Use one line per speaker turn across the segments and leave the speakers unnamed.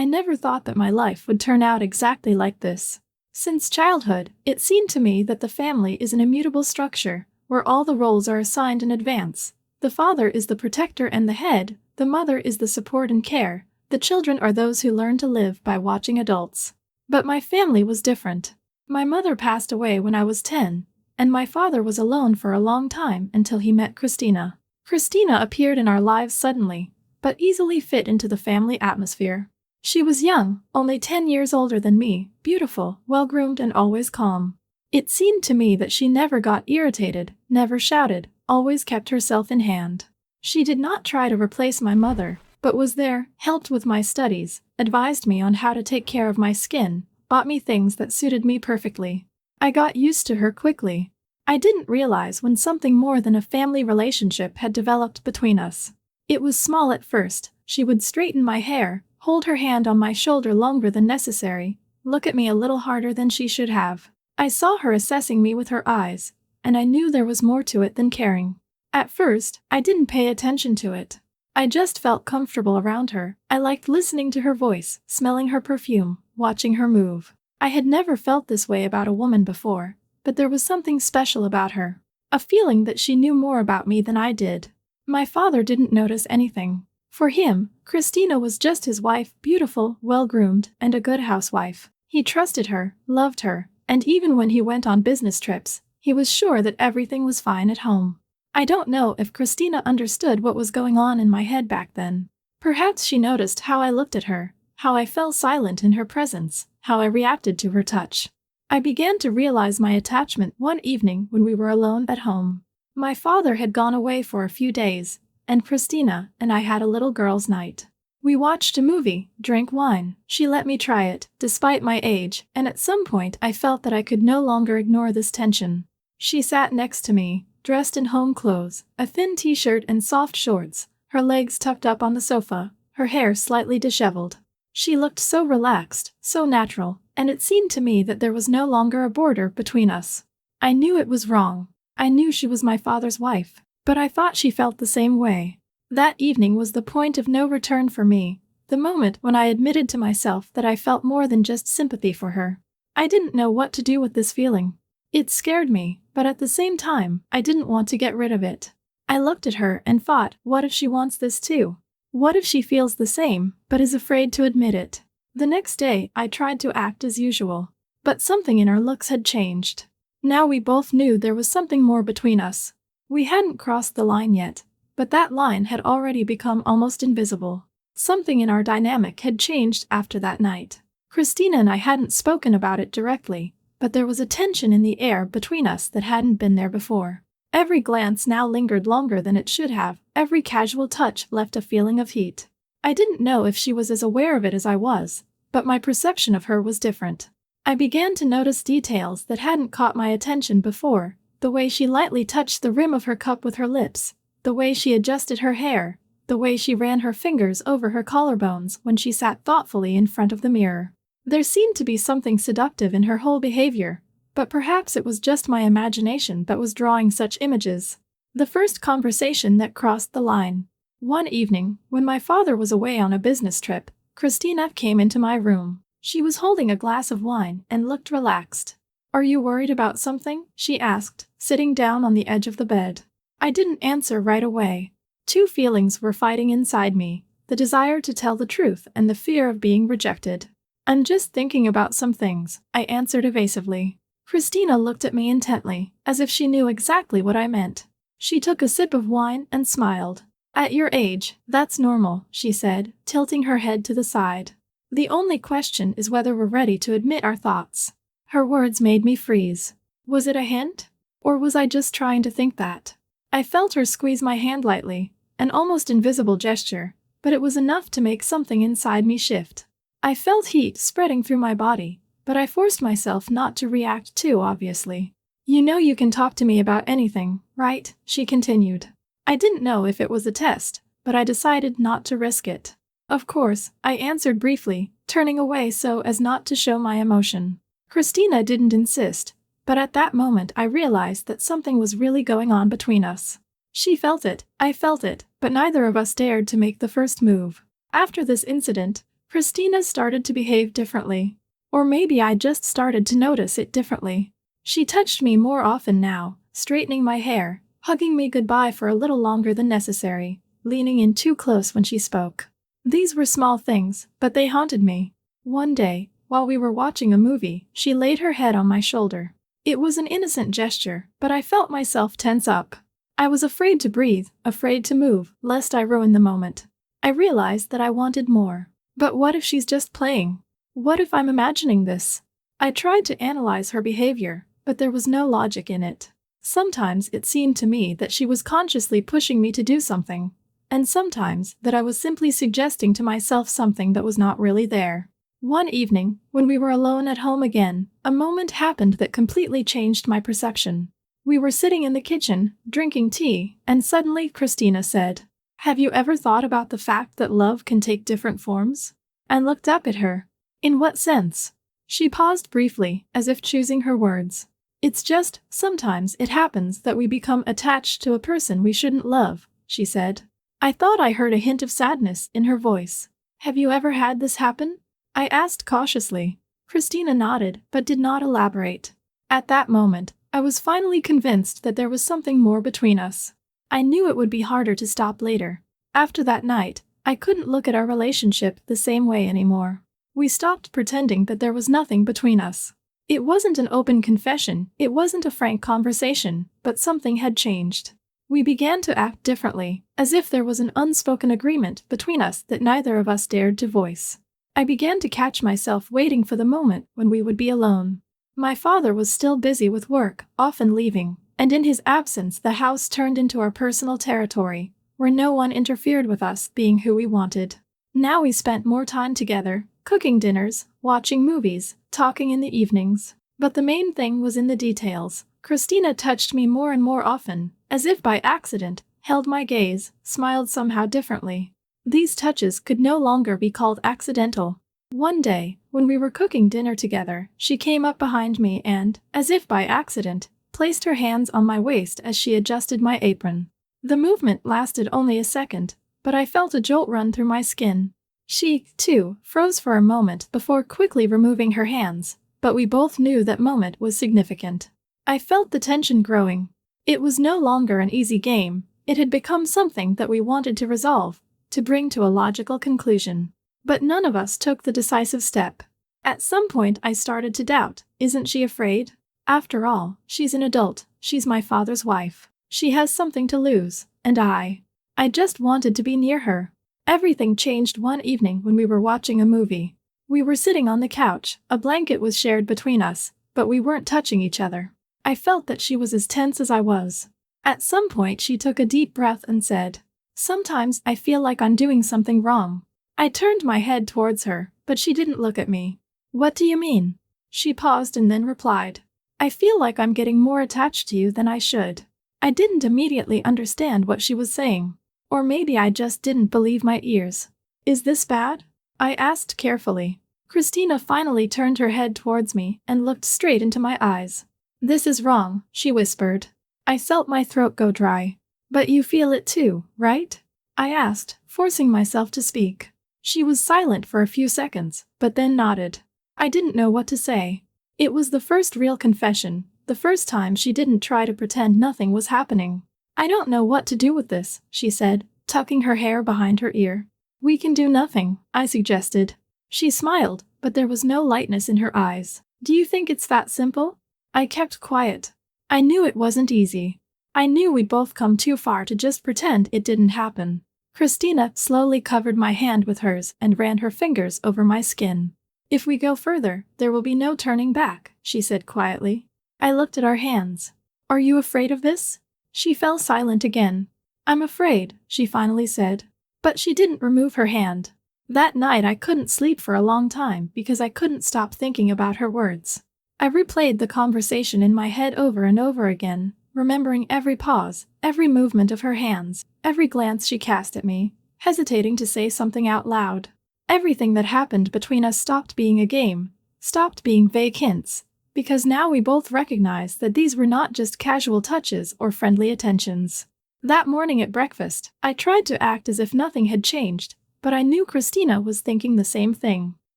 I never thought that my life would turn out exactly like this. Since childhood, it seemed to me that the family is an immutable structure, where all the roles are assigned in advance. The father is the protector and the head, the mother is the support and care, the children are those who learn to live by watching adults. But my family was different. My mother passed away when I was 10, and my father was alone for a long time until he met Christina. Christina appeared in our lives suddenly, but easily fit into the family atmosphere. She was young, only 10 years older than me, beautiful, well-groomed and always calm. It seemed to me that she never got irritated, never shouted, always kept herself in hand. She did not try to replace my mother, but was there, helped with my studies, advised me on how to take care of my skin, bought me things that suited me perfectly. I got used to her quickly. I didn't realize when something more than a family relationship had developed between us. It was small at first. She would straighten my hair, hold her hand on my shoulder longer than necessary, look at me a little harder than she should have. I saw her assessing me with her eyes, and I knew there was more to it than caring. At first, I didn't pay attention to it. I just felt comfortable around her. I liked listening to her voice, smelling her perfume, watching her move. I had never felt this way about a woman before, but there was something special about her. A feeling that she knew more about me than I did. My father didn't notice anything. For him, Christina was just his wife, beautiful, well-groomed, and a good housewife. He trusted her, loved her, and even when he went on business trips, he was sure that everything was fine at home. I don't know if Christina understood what was going on in my head back then. Perhaps she noticed how I looked at her, how I fell silent in her presence, how I reacted to her touch. I began to realize my attachment one evening when we were alone at home. My father had gone away for a few days, and Christina and I had a little girls' night. We watched a movie, drank wine. She let me try it, despite my age, and at some point I felt that I could no longer ignore this tension. She sat next to me, dressed in home clothes, a thin t-shirt and soft shorts, her legs tucked up on the sofa, her hair slightly disheveled. She looked so relaxed, so natural, and it seemed to me that there was no longer a border between us. I knew it was wrong. I knew she was my father's wife, but I thought she felt the same way. That evening was the point of no return for me, the moment when I admitted to myself that I felt more than just sympathy for her. I didn't know what to do with this feeling. It scared me, but at the same time, I didn't want to get rid of it. I looked at her and thought, what if she wants this too? What if she feels the same, but is afraid to admit it? The next day, I tried to act as usual, but something in our looks had changed. Now we both knew there was something more between us. We hadn't crossed the line yet, but that line had already become almost invisible. Something in our dynamic had changed after that night. Christina and I hadn't spoken about it directly, but there was a tension in the air between us that hadn't been there before. Every glance now lingered longer than it should have, every casual touch left a feeling of heat. I didn't know if she was as aware of it as I was, but my perception of her was different. I began to notice details that hadn't caught my attention before, the way she lightly touched the rim of her cup with her lips, the way she adjusted her hair, the way she ran her fingers over her collarbones when she sat thoughtfully in front of the mirror. There seemed to be something seductive in her whole behavior, but perhaps it was just my imagination that was drawing such images. The first conversation that crossed the line. One evening, when my father was away on a business trip, Christina came into my room. She was holding a glass of wine and looked relaxed. "Are you worried about something?" she asked, sitting down on the edge of the bed. I didn't answer right away. Two feelings were fighting inside me, the desire to tell the truth and the fear of being rejected. "I'm just thinking about some things," I answered evasively. Christina looked at me intently, as if she knew exactly what I meant. She took a sip of wine and smiled. "At your age, that's normal," she said, tilting her head to the side. "The only question is whether we're ready to admit our thoughts." Her words made me freeze. Was it a hint? Or was I just trying to think that? I felt her squeeze my hand lightly, an almost invisible gesture, but it was enough to make something inside me shift. I felt heat spreading through my body, but I forced myself not to react too obviously. "You know you can talk to me about anything, right?" she continued. I didn't know if it was a test, but I decided not to risk it. "Of course," I answered briefly, turning away so as not to show my emotion. Christina didn't insist, but at that moment I realized that something was really going on between us. She felt it, I felt it, but neither of us dared to make the first move. After this incident, Christina started to behave differently. Or maybe I just started to notice it differently. She touched me more often now, straightening my hair, hugging me goodbye for a little longer than necessary, leaning in too close when she spoke. These were small things, but they haunted me. One day, while we were watching a movie, she laid her head on my shoulder. It was an innocent gesture, but I felt myself tense up. I was afraid to breathe, afraid to move, lest I ruin the moment. I realized that I wanted more. But what if she's just playing? What if I'm imagining this? I tried to analyze her behavior, but there was no logic in it. Sometimes it seemed to me that she was consciously pushing me to do something, and sometimes that I was simply suggesting to myself something that was not really there. One evening, when we were alone at home again, a moment happened that completely changed my perception. We were sitting in the kitchen, drinking tea, and suddenly Christina said, "Have you ever thought about the fact that love can take different forms?" I looked up at her. "In what sense?" She paused briefly, as if choosing her words. "It's just, sometimes it happens that we become attached to a person we shouldn't love," she said. I thought I heard a hint of sadness in her voice. "Have you ever had this happen?" I asked cautiously. Christina nodded, but did not elaborate. At that moment, I was finally convinced that there was something more between us. I knew it would be harder to stop later. After that night, I couldn't look at our relationship the same way anymore. We stopped pretending that there was nothing between us. It wasn't an open confession, it wasn't a frank conversation, but something had changed. We began to act differently, as if there was an unspoken agreement between us that neither of us dared to voice. I began to catch myself waiting for the moment when we would be alone. My father was still busy with work, often leaving, and in his absence the house turned into our personal territory, where no one interfered with us being who we wanted. Now we spent more time together, cooking dinners, watching movies, talking in the evenings. But the main thing was in the details. Christina touched me more and more often, as if by accident, held my gaze, smiled somehow differently. These touches could no longer be called accidental. One day, when we were cooking dinner together, she came up behind me and, as if by accident, placed her hands on my waist as she adjusted my apron. The movement lasted only a second, but I felt a jolt run through my skin. She, too, froze for a moment before quickly removing her hands, but we both knew that moment was significant. I felt the tension growing. It was no longer an easy game, it had become something that we wanted to resolve, to bring to a logical conclusion. But none of us took the decisive step. At some point I started to doubt, isn't she afraid? After all, she's an adult, she's my father's wife. She has something to lose, and I just wanted to be near her. Everything changed one evening when we were watching a movie. We were sitting on the couch, a blanket was shared between us, but we weren't touching each other. I felt that she was as tense as I was. At some point she took a deep breath and said, "Sometimes I feel like I'm doing something wrong." I turned my head towards her, but she didn't look at me. "What do you mean?" She paused and then replied, "I feel like I'm getting more attached to you than I should." I didn't immediately understand what she was saying. Or maybe I just didn't believe my ears. "Is this bad?" I asked carefully. Christina finally turned her head towards me and looked straight into my eyes. "This is wrong," she whispered. I felt my throat go dry. "But you feel it too, right?" I asked, forcing myself to speak. She was silent for a few seconds, but then nodded. I didn't know what to say. It was the first real confession, the first time she didn't try to pretend nothing was happening. "I don't know what to do with this," she said, tucking her hair behind her ear. "We can do nothing," I suggested. She smiled, but there was no lightness in her eyes. "Do you think it's that simple?" I kept quiet. I knew it wasn't easy. I knew we'd both come too far to just pretend it didn't happen. Christina slowly covered my hand with hers and ran her fingers over my skin. "If we go further, there will be no turning back," she said quietly. I looked at our hands. "Are you afraid of this?" She fell silent again. "I'm afraid," she finally said. But she didn't remove her hand. That night I couldn't sleep for a long time because I couldn't stop thinking about her words. I replayed the conversation in my head over and over again, remembering every pause, every movement of her hands, every glance she cast at me, hesitating to say something out loud. Everything that happened between us stopped being a game, stopped being vague hints, because now we both recognized that these were not just casual touches or friendly attentions. That morning at breakfast, I tried to act as if nothing had changed, but I knew Christina was thinking the same thing.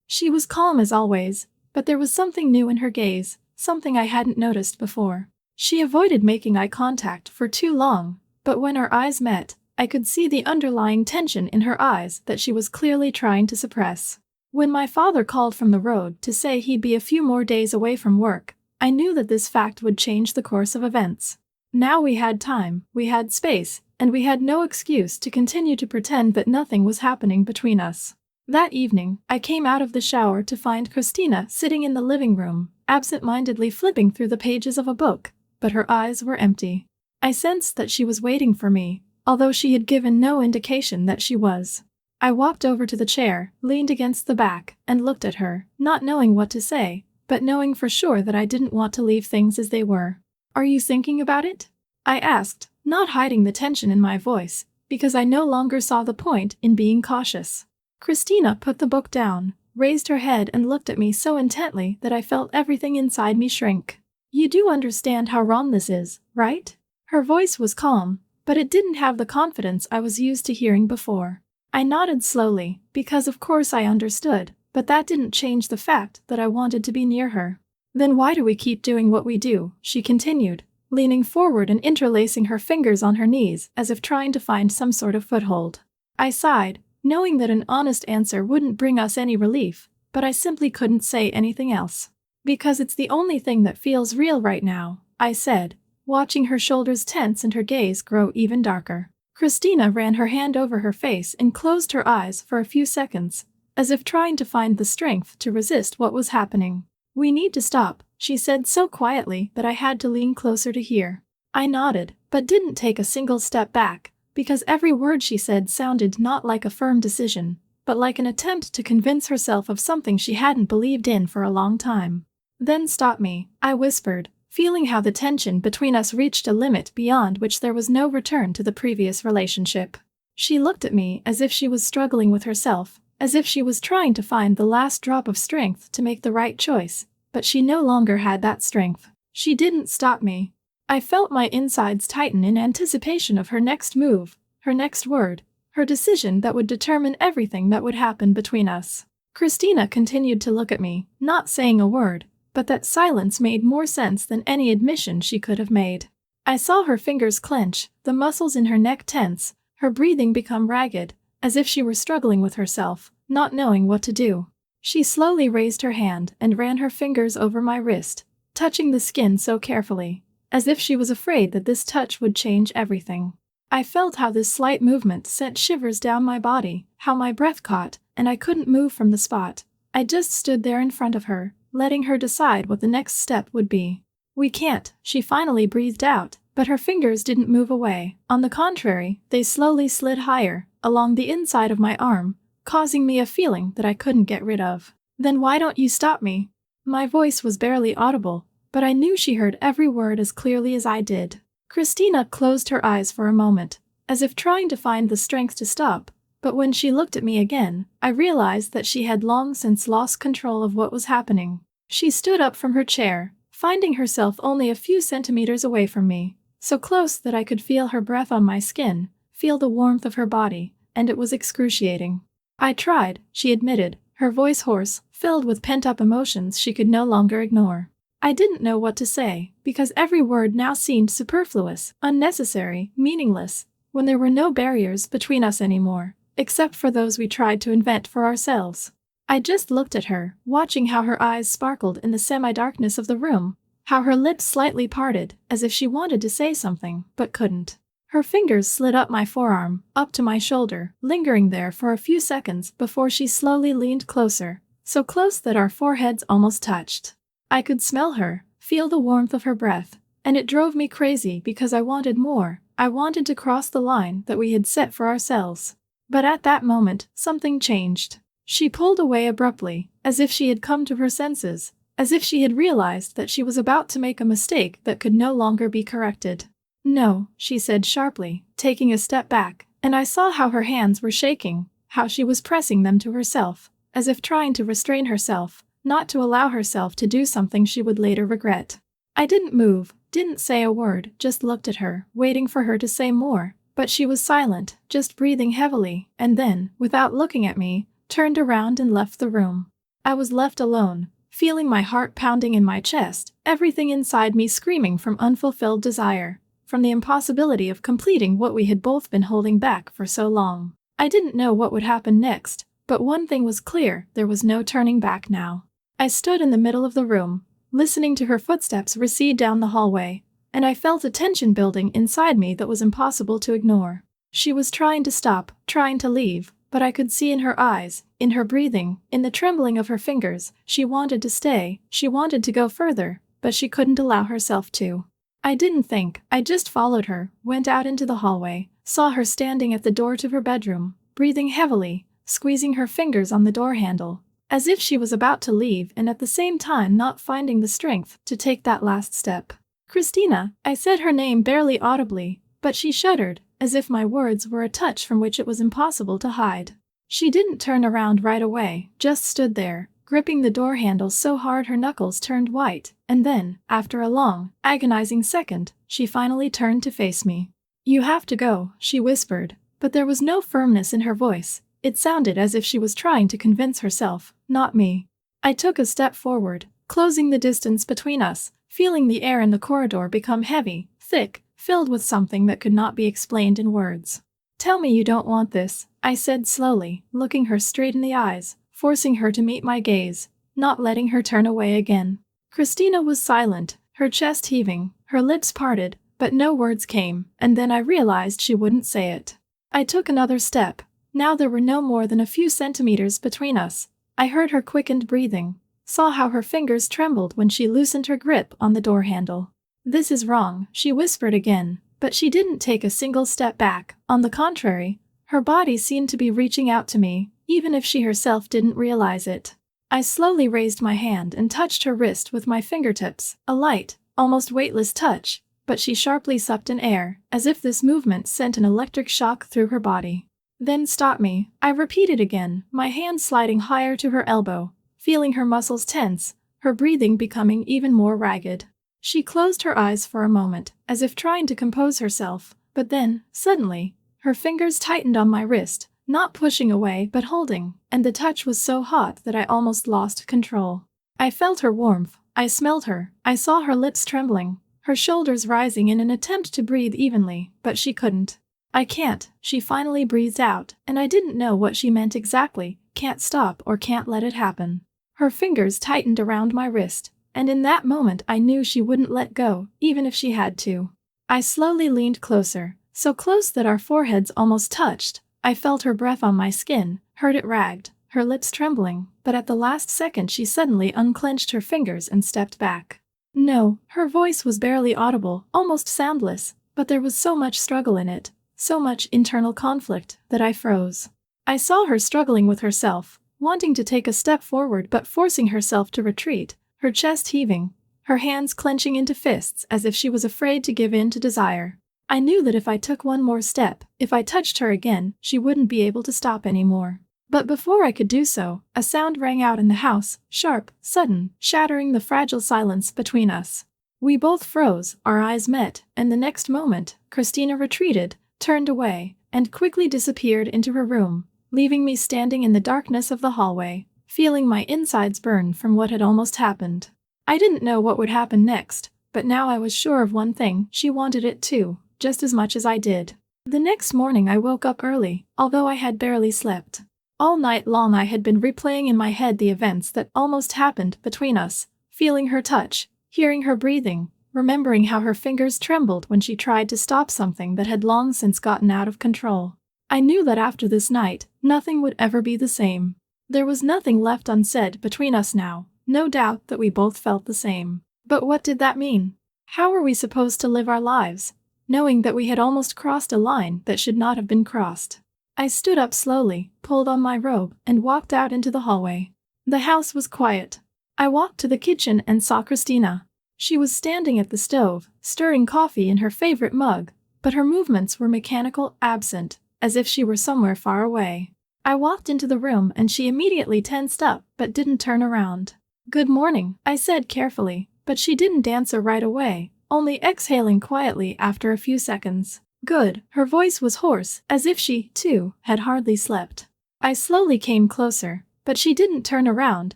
She was calm as always, but there was something new in her gaze, something I hadn't noticed before. She avoided making eye contact for too long, but when our eyes met, I could see the underlying tension in her eyes that she was clearly trying to suppress. When my father called from the road to say he'd be a few more days away from work, I knew that this fact would change the course of events. Now we had time, we had space, and we had no excuse to continue to pretend that nothing was happening between us. That evening, I came out of the shower to find Christina sitting in the living room, absent-mindedly flipping through the pages of a book, but her eyes were empty. I sensed that she was waiting for me, although she had given no indication that she was. I walked over to the chair, leaned against the back, and looked at her, not knowing what to say, but knowing for sure that I didn't want to leave things as they were. "Are you thinking about it?" I asked, not hiding the tension in my voice, because I no longer saw the point in being cautious. Christina put the book down, raised her head and looked at me so intently that I felt everything inside me shrink. "You do understand how wrong this is, right?" Her voice was calm, but it didn't have the confidence I was used to hearing before. I nodded slowly, because of course I understood, but that didn't change the fact that I wanted to be near her. "Then why do we keep doing what we do?" she continued, leaning forward and interlacing her fingers on her knees as if trying to find some sort of foothold. I sighed, knowing that an honest answer wouldn't bring us any relief, but I simply couldn't say anything else. "Because it's the only thing that feels real right now," I said, watching her shoulders tense and her gaze grow even darker. Christina ran her hand over her face and closed her eyes for a few seconds, as if trying to find the strength to resist what was happening. "We need to stop," she said so quietly that I had to lean closer to hear. I nodded, but didn't take a single step back, because every word she said sounded not like a firm decision, but like an attempt to convince herself of something she hadn't believed in for a long time. "Then stop me," I whispered, feeling how the tension between us reached a limit beyond which there was no return to the previous relationship. She looked at me as if she was struggling with herself, as if she was trying to find the last drop of strength to make the right choice, but she no longer had that strength. She didn't stop me. I felt my insides tighten in anticipation of her next move, her next word, her decision that would determine everything that would happen between us. Christina continued to look at me, not saying a word, but that silence made more sense than any admission she could have made. I saw her fingers clench, the muscles in her neck tense, her breathing become ragged, as if she were struggling with herself, not knowing what to do. She slowly raised her hand and ran her fingers over my wrist, touching the skin so carefully, as if she was afraid that this touch would change everything. I felt how this slight movement sent shivers down my body, how my breath caught, and I couldn't move from the spot. I just stood there in front of her, letting her decide what the next step would be. "We can't," she finally breathed out, but her fingers didn't move away. On the contrary, they slowly slid higher, along the inside of my arm, causing me a feeling that I couldn't get rid of. "Then why don't you stop me?" My voice was barely audible, but I knew she heard every word as clearly as I did. Christina closed her eyes for a moment, as if trying to find the strength to stop, but when she looked at me again, I realized that she had long since lost control of what was happening. She stood up from her chair, finding herself only a few centimeters away from me, so close that I could feel her breath on my skin, feel the warmth of her body, and it was excruciating. "I tried," she admitted, her voice hoarse, filled with pent-up emotions she could no longer ignore. I didn't know what to say, because every word now seemed superfluous, unnecessary, meaningless, when there were no barriers between us anymore, except for those we tried to invent for ourselves. I just looked at her, watching how her eyes sparkled in the semi-darkness of the room, how her lips slightly parted, as if she wanted to say something, but couldn't. Her fingers slid up my forearm, up to my shoulder, lingering there for a few seconds before she slowly leaned closer, so close that our foreheads almost touched. I could smell her, feel the warmth of her breath, and it drove me crazy because I wanted more. I wanted to cross the line that we had set for ourselves. But at that moment, something changed. She pulled away abruptly, as if she had come to her senses, as if she had realized that she was about to make a mistake that could no longer be corrected. "No," she said sharply, taking a step back, and I saw how her hands were shaking, how she was pressing them to herself, as if trying to restrain herself, not to allow herself to do something she would later regret. I didn't move, didn't say a word, just looked at her, waiting for her to say more, But she was silent, just breathing heavily, and then, without looking at me, turned around and left the room. I was left alone, feeling my heart pounding in my chest, everything inside me screaming from unfulfilled desire, from the impossibility of completing what we had both been holding back for so long. I didn't know what would happen next, but one thing was clear: there was no turning back now. I stood in the middle of the room, listening to her footsteps recede down the hallway, and I felt a tension building inside me that was impossible to ignore. She was trying to stop, trying to leave, but I could see in her eyes, in her breathing, in the trembling of her fingers, she wanted to stay, she wanted to go further, but she couldn't allow herself to. I didn't think, I just followed her, went out into the hallway, saw her standing at the door to her bedroom, breathing heavily, squeezing her fingers on the door handle, as if she was about to leave and at the same time not finding the strength to take that last step. "Christina," I said her name barely audibly, but she shuddered, as if my words were a touch from which it was impossible to hide. She didn't turn around right away, just stood there, gripping the door handle so hard her knuckles turned white, and then, after a long, agonizing second, she finally turned to face me. "You have to go," she whispered, but there was no firmness in her voice. It sounded as if she was trying to convince herself, not me. I took a step forward, closing the distance between us, feeling the air in the corridor become heavy, thick, filled with something that could not be explained in words. "Tell me you don't want this," I said slowly, looking her straight in the eyes, forcing her to meet my gaze, not letting her turn away again. Christina was silent, her chest heaving, her lips parted, but no words came, and then I realized she wouldn't say it. I took another step. Now there were no more than a few centimeters between us. I heard her quickened breathing, saw how her fingers trembled when she loosened her grip on the door handle. "This is wrong," she whispered again, but she didn't take a single step back. On the contrary, her body seemed to be reaching out to me, even if she herself didn't realize it. I slowly raised my hand and touched her wrist with my fingertips, a light, almost weightless touch, but she sharply sucked in air, as if this movement sent an electric shock through her body. "Then stop me," I repeated again, my hand sliding higher to her elbow, feeling her muscles tense, her breathing becoming even more ragged. She closed her eyes for a moment, as if trying to compose herself, but then, suddenly, her fingers tightened on my wrist, not pushing away but holding, and the touch was so hot that I almost lost control. I felt her warmth, I smelled her, I saw her lips trembling, her shoulders rising in an attempt to breathe evenly, but she couldn't. "I can't," she finally breathed out, and I didn't know what she meant exactly, can't stop or can't let it happen. Her fingers tightened around my wrist, and in that moment I knew she wouldn't let go, even if she had to. I slowly leaned closer, so close that our foreheads almost touched. I felt her breath on my skin, heard it ragged, her lips trembling, but at the last second she suddenly unclenched her fingers and stepped back. "No," her voice was barely audible, almost soundless, but there was so much struggle in it, so much internal conflict, that I froze. I saw her struggling with herself, wanting to take a step forward but forcing herself to retreat, her chest heaving, her hands clenching into fists as if she was afraid to give in to desire. I knew that if I took one more step, if I touched her again, she wouldn't be able to stop anymore. But before I could do so, a sound rang out in the house, sharp, sudden, shattering the fragile silence between us. We both froze, our eyes met, and the next moment, Christina retreated, turned away, and quickly disappeared into her room, leaving me standing in the darkness of the hallway, feeling my insides burn from what had almost happened. I didn't know what would happen next, but now I was sure of one thing: she wanted it too, just as much as I did. The next morning I woke up early, although I had barely slept. All night long I had been replaying in my head the events that almost happened between us, feeling her touch, hearing her breathing, remembering how her fingers trembled when she tried to stop something that had long since gotten out of control. I knew that after this night, nothing would ever be the same. There was nothing left unsaid between us now, no doubt that we both felt the same. But what did that mean? How were we supposed to live our lives, knowing that we had almost crossed a line that should not have been crossed? I stood up slowly, pulled on my robe, and walked out into the hallway. The house was quiet. I walked to the kitchen and saw Christina. She was standing at the stove, stirring coffee in her favorite mug, but her movements were mechanical, absent, as if she were somewhere far away. I walked into the room and she immediately tensed up but didn't turn around. "Good morning," I said carefully, but she didn't answer right away, only exhaling quietly after a few seconds. Good. Her voice was hoarse, as if she, too, had hardly slept. I slowly came closer, but she didn't turn around.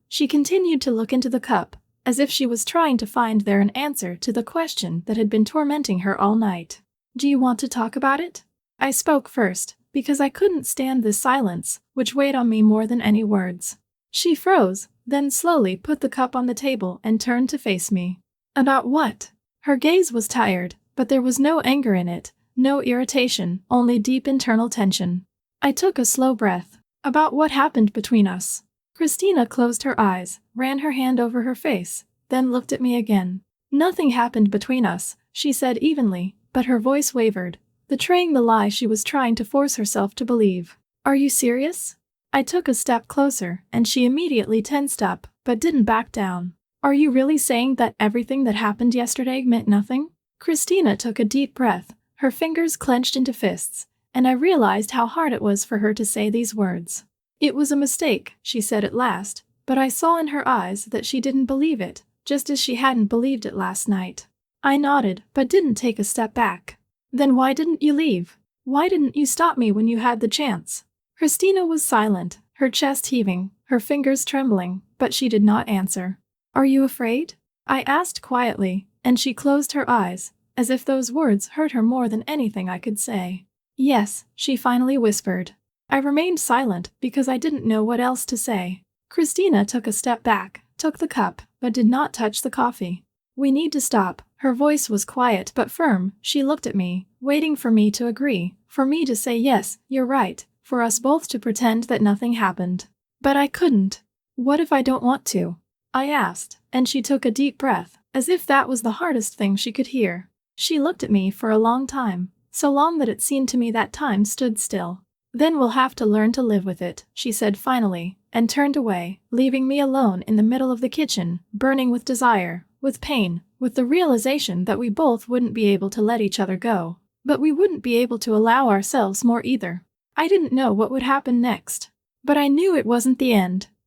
She continued to look into the cup, as if she was trying to find there an answer to the question that had been tormenting her all night. Do you want to talk about it? I spoke first, because I couldn't stand this silence, which weighed on me more than any words. She froze, then slowly put the cup on the table and turned to face me. About what? Her gaze was tired, but there was no anger in it, no irritation, only deep internal tension. I took a slow breath. About what happened between us. Christina closed her eyes, ran her hand over her face, then looked at me again. Nothing happened between us, she said evenly, but her voice wavered, betraying the lie she was trying to force herself to believe. Are you serious? I took a step closer, and she immediately tensed up, but didn't back down. Are you really saying that everything that happened yesterday meant nothing? Christina took a deep breath, her fingers clenched into fists, and I realized how hard it was for her to say these words. It was a mistake, she said at last, but I saw in her eyes that she didn't believe it, just as she hadn't believed it last night. I nodded, but didn't take a step back. Then why didn't you leave? Why didn't you stop me when you had the chance? Christina was silent, her chest heaving, her fingers trembling, but she did not answer. Are you afraid? I asked quietly, and she closed her eyes, as if those words hurt her more than anything I could say. Yes, she finally whispered. I remained silent because I didn't know what else to say. Christina took a step back, took the cup, but did not touch the coffee. We need to stop. Her voice was quiet but firm. She looked at me, waiting for me to agree, for me to say yes, you're right, for us both to pretend that nothing happened. But I couldn't. What if I don't want to? I asked, and she took a deep breath, as if that was the hardest thing she could hear. She looked at me for a long time, so long that it seemed to me that time stood still. Then we'll have to learn to live with it, she said finally, and turned away, leaving me alone in the middle of the kitchen, burning with desire, with pain, with the realization that we both wouldn't be able to let each other go, but we wouldn't be able to allow ourselves more either. I didn't know what would happen next, but I knew it wasn't the end.